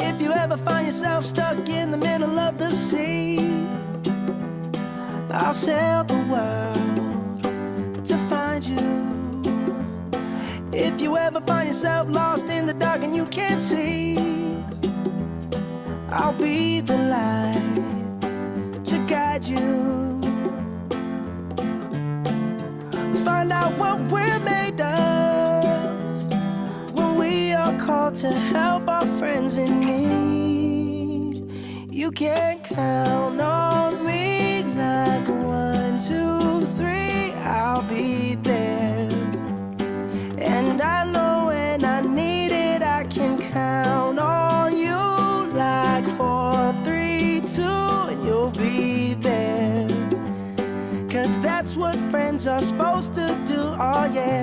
If you ever find yourself stuck in the middle of the sea, I'll sail the world to find you. If you ever find yourself lost in the dark and you can't see, I'll be the light to guide you. Find out what we're made of when we are called to help our friends in need. You can count on me like 1, 2, 3, I'll be there. And I know when I need it, I can count on you like 4, 3, 2, and you'll be there. 'Cause that's what friends are supposed to do, oh yeah.